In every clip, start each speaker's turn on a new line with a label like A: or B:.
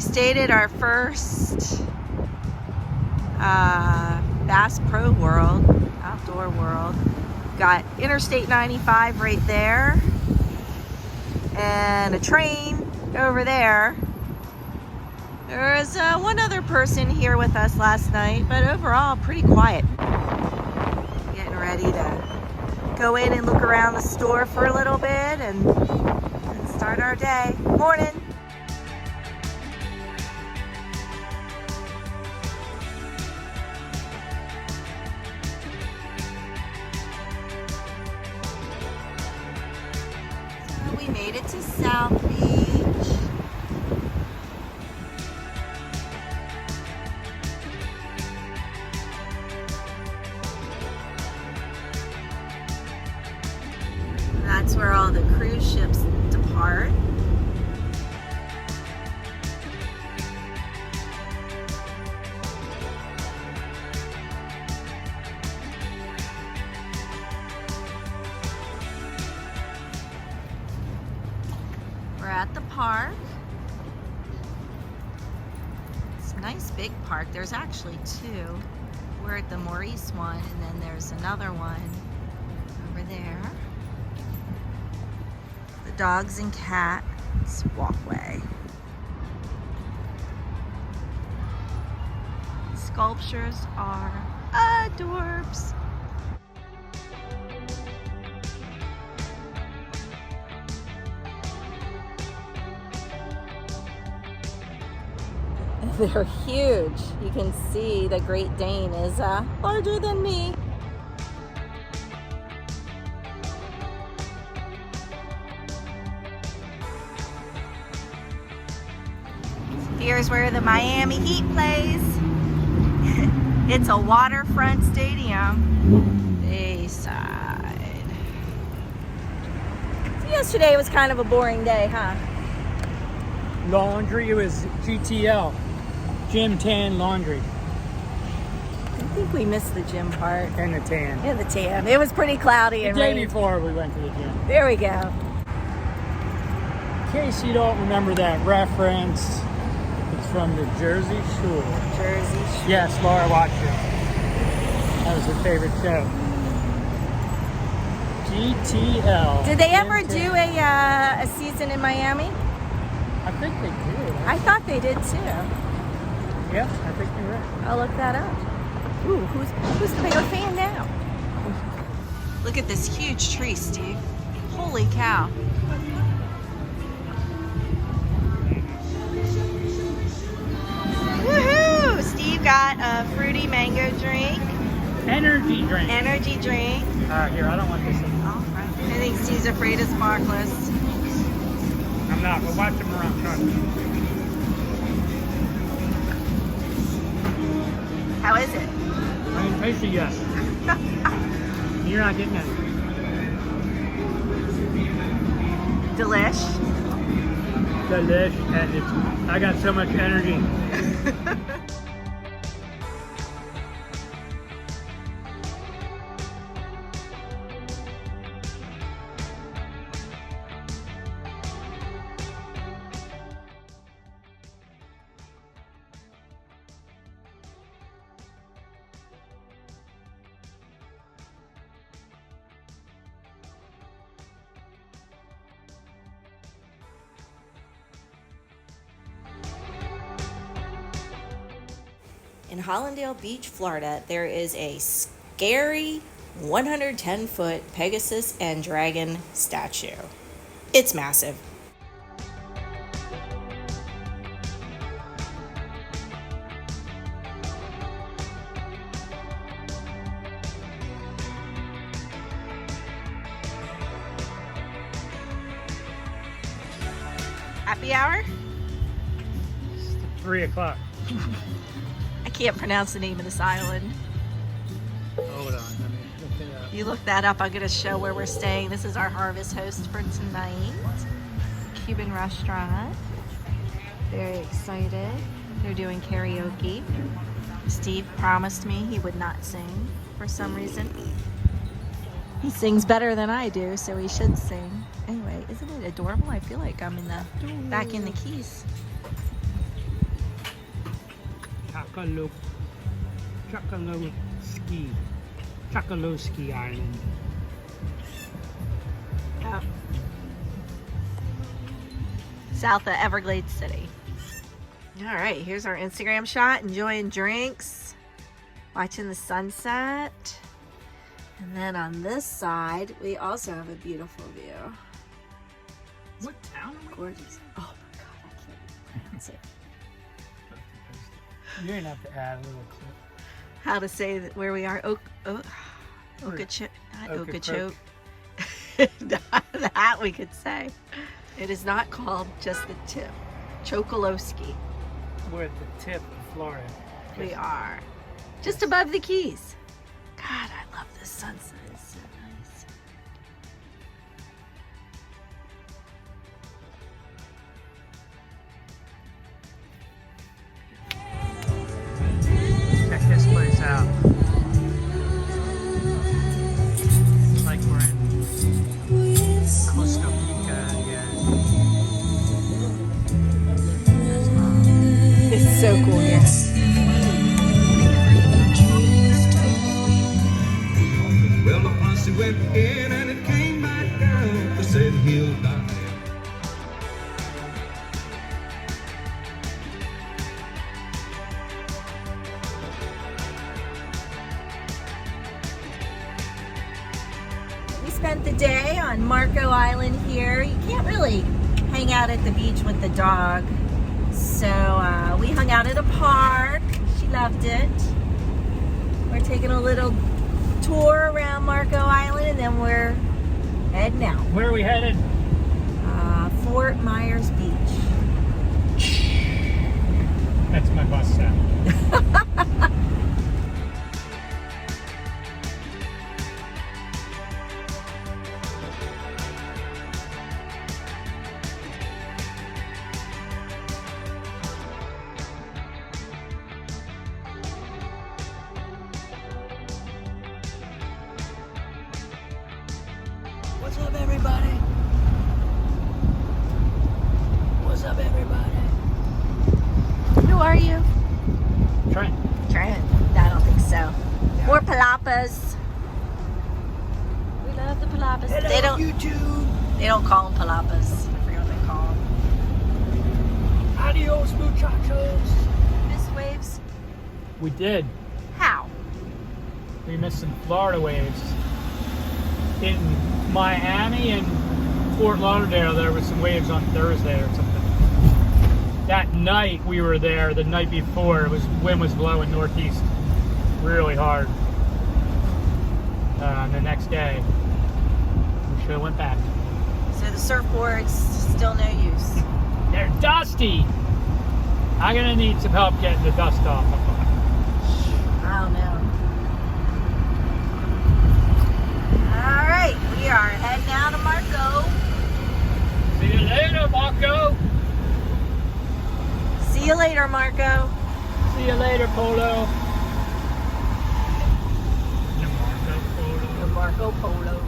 A: stayed at our first Bass Pro World, outdoor world. Got Interstate 95 right there and a train over there. There was one other person here with us last night, but overall pretty quiet. Getting ready to go in and look around the store for a little bit and start our day. Morning. So we made it to South Beach. That's where all the cruise ships depart. We're at the park. It's a nice big park. There's actually two. We're at the Maurice one, and then there's another one over there. Dogs and cats walkway. Sculptures are adorbs. They're huge. You can see the Great Dane is larger than me. Here's where the Miami Heat plays. It's a waterfront stadium. Bayside. So yesterday was kind of a boring day, huh?
B: Laundry, it was GTL. Gym, tan, laundry.
A: I think we missed the gym part.
B: And the tan.
A: And the tan. It was pretty cloudy and
B: The day
A: rainy.
B: before we went to the gym.
A: There we go.
B: In case you don't remember that reference, it's from the Jersey Shore.
A: Jersey Shore.
B: Yes, Laura watched it. That was her favorite show. GTL.
A: Did they ever do a season in Miami?
B: I think they did.
A: I thought they did too.
B: Yep, I think you're right.
A: I'll look that up. Ooh, who's the bigger fan now? Look at this huge tree, Steve. Holy cow. Woohoo! Steve got a fruity mango drink.
B: Energy drink.
A: Energy drink.
B: Here, I don't want this.
A: All right. I think Steve's afraid of sparklers.
B: I'm not, but watch them around. Trust me.
A: How is it?
B: I didn't taste it yet. You're not getting it.
A: Delish.
B: Delish, and I got so much energy.
A: In Hollandale Beach, Florida, there is a scary 110-foot Pegasus and Dragon statue. It's massive. Happy hour?
B: 3 o'clock.
A: I can't pronounce the name of this island.
B: Hold on, let me look it up.
A: You look that up, I'm gonna show where we're staying. This is our harvest host for tonight. Cuban restaurant. Very excited. They're doing karaoke. Steve promised me he would not sing for some reason. He sings better than I do, so he should sing. Anyway, isn't it adorable? I feel like I'm in the back in the Keys.
B: Chockoloskee Island.
A: Yep. South of Everglades City. All right, here's our Instagram shot. Enjoying drinks, watching the sunset. And then on this side, we also have a beautiful view.
B: What town are we?
A: Gorgeous. Oh my God, I can't pronounce it.
B: You're gonna have to add a little clip.
A: How to say that where we are? Okeechobee. Not Okeechobee. That we could say. It is not called just the tip. Chockoloskee.
B: We're at the tip of Florida.
A: We are. Just above the Keys. God, I love this sunset. It's so nice.
B: Check this place out. It's like we're in Costa Rica again.
A: It's so cool here.
C: Well, my posse went in and it came back down. They said he'll die.
A: We spent the day on Marco Island here. You can't really hang out at the beach with the dog. So we hung out at a park. She loved it. We're taking a little tour around Marco Island and then we're heading out.
B: Where are we headed?
A: Fort Myers Beach.
B: That's my bus stop.
A: What's up, everybody? What's up, everybody? Who are you?
B: Trent.
A: Trent. I don't think so. More palapas. We love the palapas.
B: Hello,
A: They don't.
B: YouTube.
A: They don't call them palapas. I forget what they call them.
B: Adios, muchachos.
A: Missed waves.
B: We did.
A: How?
B: We missed some Florida waves. In Miami and Fort Lauderdale, there was some waves on Thursday or something. That night we were there, the night before, wind was blowing northeast really hard. The next day, we should have went back.
A: So the surfboard's still no use.
B: They're dusty. I'm gonna need some help getting the dust off.
A: I don't know. All right, we are heading out to Marco.
B: See you later, Marco.
A: See you later, Marco.
B: See you later, Polo. The Marco Polo.
A: The Marco Polo.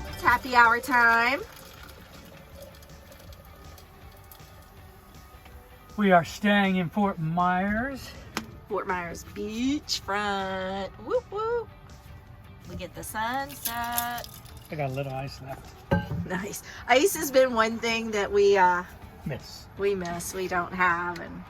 A: It's happy hour time.
B: We are staying in Fort Myers.
A: Fort Myers beachfront. Whoop whoop. We get the sunset.
B: I got a little ice left.
A: Nice. Ice has been one thing that we
B: Miss.
A: miss. We don't have, and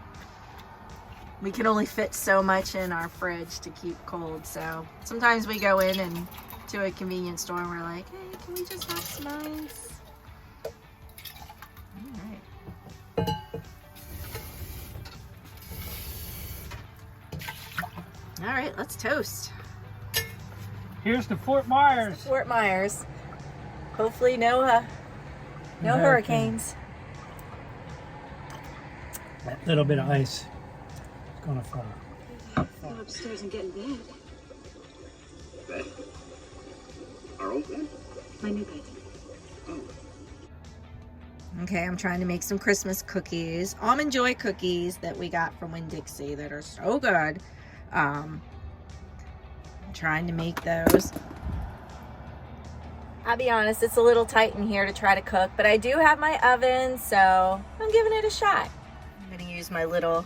A: we can only fit so much in our fridge to keep cold. So sometimes we go in and to a convenience store and we're like, hey, can we just have some ice? All right. All right, let's toast.
B: Here's to Fort Myers.
A: Fort Myers. Hopefully no hurricanes.
B: That little bit of ice is gonna fall.
D: Go upstairs and get in bed.
C: Bed? Our old bed?
D: My new bed.
C: Oh.
A: Okay, I'm trying to make some Christmas cookies. Almond Joy cookies that we got from Winn-Dixie that are so good. I'm trying to make those. I'll be honest, it's a little tight in here to try to cook, but I do have my oven, so I'm giving it a shot. I'm gonna use my little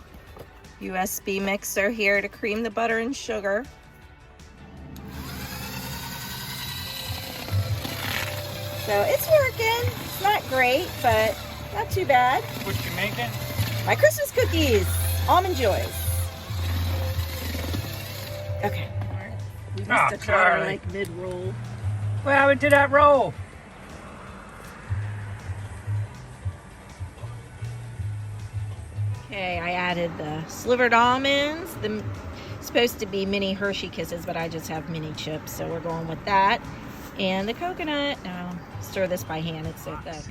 A: USB mixer here to cream the butter and sugar. So it's working. It's not great, but not too bad.
B: What you making?
A: My Christmas cookies, Almond Joys. Okay. We must have caught her like mid-roll.
B: What happened to that roll?
A: Okay, I added the slivered almonds. The supposed to be mini Hershey Kisses, but I just have mini chips, so we're going with that. And the coconut. Now, stir this by hand. It's so thick.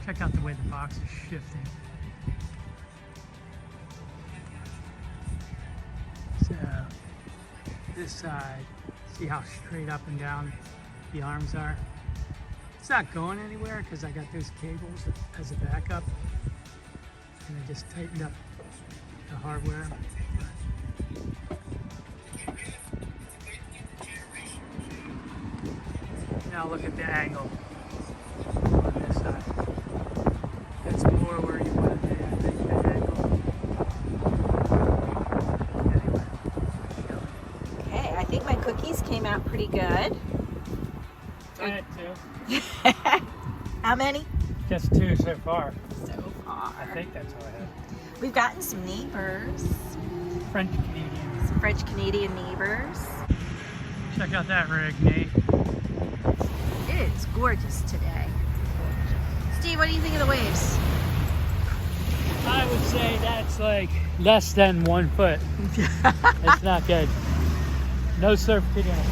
B: Check out the way the box is shifting. So, this side, see how straight up and down the arms are? It's not going anywhere because I got those cables as a backup, and I just tightened up the hardware. Now look at the angle on this side. That's more where you want to be, I think, the angle. Anyway.
A: Okay, I think my cookies came out pretty good.
B: Got two.
A: How many?
B: Just two so far.
A: So far.
B: I think that's all I have.
A: We've gotten some neighbors.
B: French Canadians.
A: Some French Canadian neighbors.
B: Check out that rig, Nate.
A: It is gorgeous today. Steve, what do you think of the waves?
B: I would say that's like less than 1 foot. It's not good. No surf today.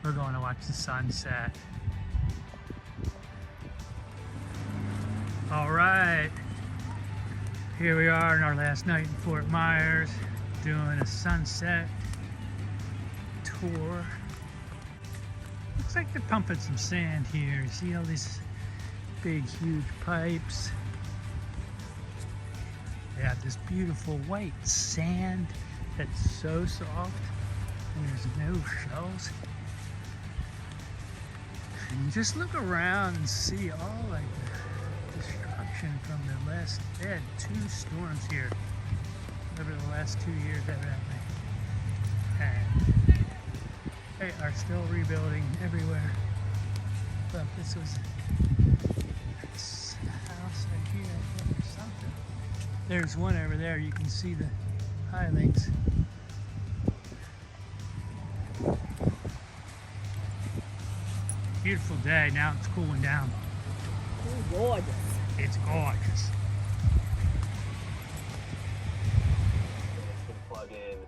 B: We're going to watch the sunset. All right. Here we are in our last night in Fort Myers, doing a sunset tour. Looks like they're pumping some sand here. See all these big, huge pipes? They have this beautiful white sand that's so soft, and there's no shells. And you just look around and see all like the destruction from the last, they had 2 storms here over the last 2 years evidently. And they are still rebuilding everywhere. Look, this was this house right here, I think, or something. There's one over there, you can see the pilings. Beautiful day, now it's cooling down.
A: Oh, gorgeous.
B: It's gorgeous.
E: Plug in.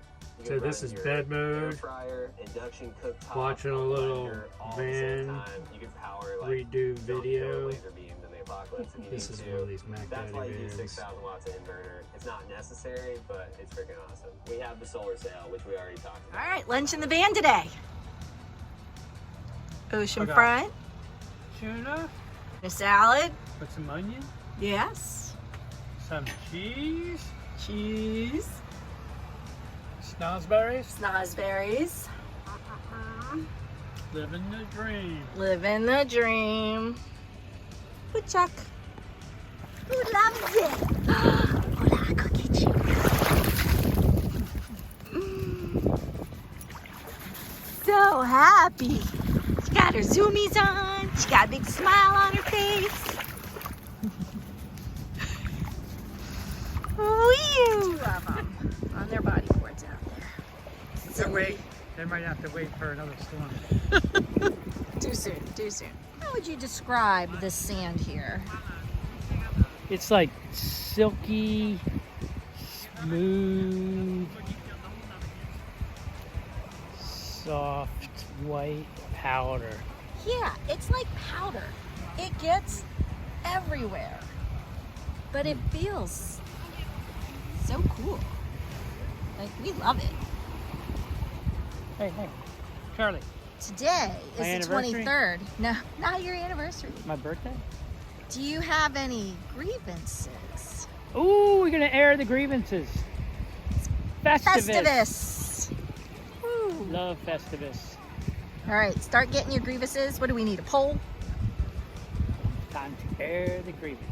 B: So this is bed mode.
E: Fryer, induction cooktop,
B: Watching a little
E: grinder, all at the same
B: van
E: time. You can power like
B: redo video.
E: laser beams in the apocalypse if you
B: This
E: need
B: is
E: to.
B: one of these Mac
E: That's
B: Daddy
E: why you use
B: vans.
E: 6,000 watts of inverter. It's not necessary, but it's freaking awesome. We have the solar sail, which we already talked about.
A: All right, lunch in the van today. Ocean
B: Okay.
A: front,
B: Tuna
A: a salad.
B: with some onion,
A: Yes.
B: some cheese,
A: Cheese.
B: snozzberries,
A: Snozzberries.
B: living the dream.
A: Living the dream. Woodchuck. Who loves it? Hola, cookie cheese. So happy. She got her zoomies on. She got a big smile on her face. Wee! 2 of them on their body boards out there.
B: They wait. They might have to wait for another storm.
A: Too soon, too soon. How would you describe this sand here?
B: It's like silky, smooth, soft, white powder.
A: Yeah, it's like powder. It gets everywhere. But it feels so cool. Like, we love it.
B: Hey, Charlie,
A: Today
B: My
A: is the
B: anniversary?
A: 23rd. No, not your anniversary.
B: my birthday?
A: Do you have any grievances?
B: Ooh, we're gonna air the grievances. Festivus.
A: Festivus.
B: Love Festivus.
A: All right, start getting your grievances. What do we need, a pole?
B: Time to air the grievances.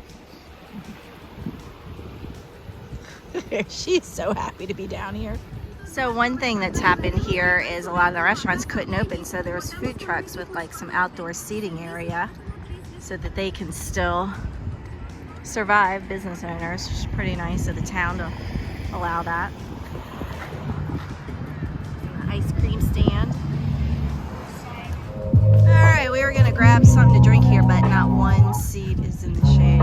A: She's so happy to be down here. So one thing that's happened here is a lot of the restaurants couldn't open, so there's food trucks with like some outdoor seating area so that they can still survive, business owners. It's pretty nice of the town to allow that. Ice cream stand. All right, we were gonna grab something to drink here, but not one seat is in the shade.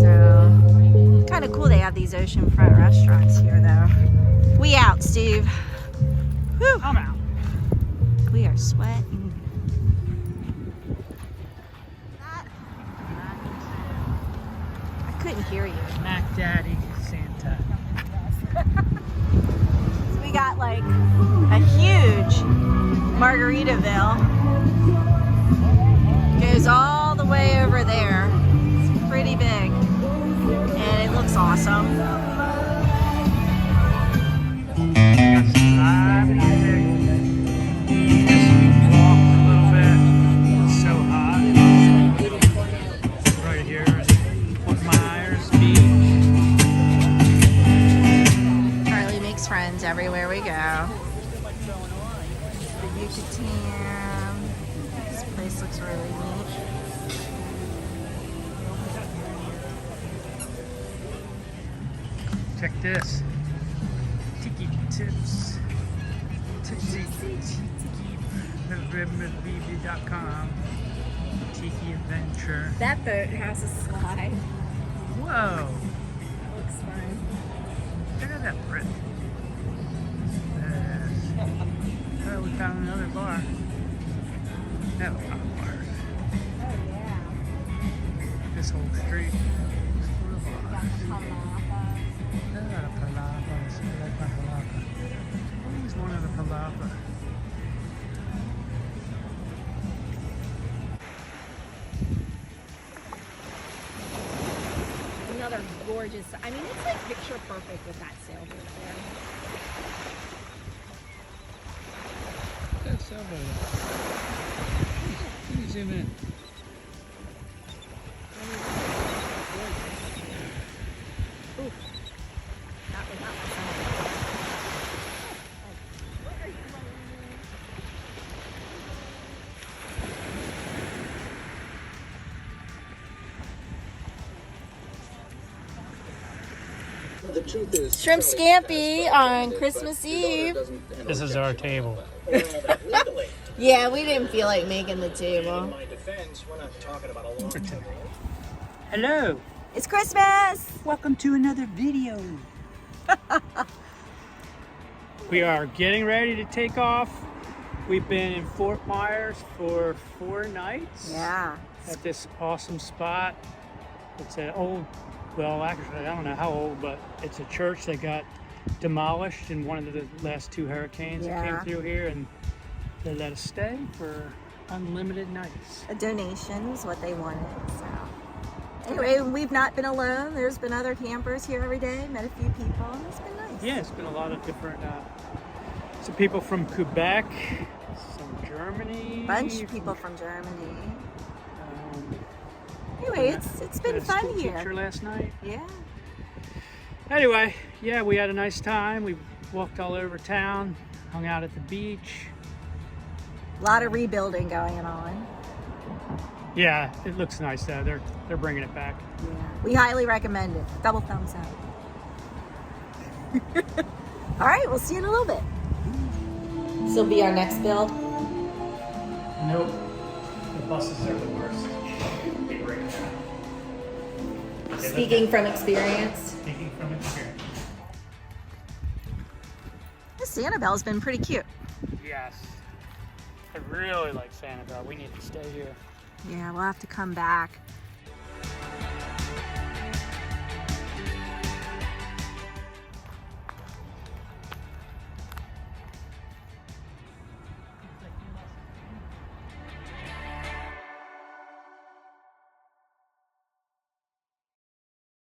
A: So, kind of cool they have these oceanfront restaurants here though. We out, Steve. Whew.
B: I'm out.
A: We are sweating. I couldn't hear you.
B: Mac Daddy Santa.
A: So we got like a huge Margaritaville. Goes all the way over there. It's pretty big. And it looks awesome. Friends everywhere we go. The Yucatan. This place looks really neat.
B: Check this. Tiki tips. Tiki.com. Tiki adventure.
A: That boat has a slide.
B: Whoa.
A: That looks fun.
B: Look at that brick. Oh, we found another bar. They have a lot of bars.
A: Oh yeah.
B: This whole street is full of
A: We got
B: bars.
A: the palapas.
B: A lot of palapas. I like my palapa. He's one of the palapa.
A: Another gorgeous. I mean, it's like picture perfect with that sailboat there.
B: That sailboat. Let me zoom in.
A: Ooh, that was not my sailboat. What are you
C: The truth is,
A: Shrimp scampi on Christmas Eve.
B: This is our table.
A: Yeah, we didn't feel like making the table.
B: Hello.
A: It's Christmas!
B: Welcome to another video. We are getting ready to take off. We've been in Fort Myers for 4 nights.
A: Yeah.
B: At this awesome spot. It's an old, well, actually, I don't know how old, but it's a church that got demolished in one of the last 2 hurricanes that came through here, and they let us stay for unlimited nights.
A: A donation was what they wanted, so. Anyway, we've not been alone. There's been other campers here every day. Met a few people. And it's been nice.
B: Yeah, it's been a lot of different, some people from Quebec, some Germany.
A: Bunch of people from Germany.
B: Um,
A: Anyway, it's been
B: had a
A: fun
B: school
A: here.
B: teacher last night.
A: Yeah.
B: Anyway, yeah, we had a nice time. We walked all over town, hung out at the beach.
A: A lot of rebuilding going on.
B: Yeah, it looks nice though. They're bringing it back.
A: Yeah. We highly recommend it. Double thumbs up. All right, we'll see you in a little bit. This will be our next build.
B: Nope. The buses are the worst. They break down.
A: Speaking from experience.
B: Speaking from experience.
A: This Sanibel's been pretty cute.
B: Yes. I really like Sanibel. We need to stay here.
A: Yeah, we'll have to come back.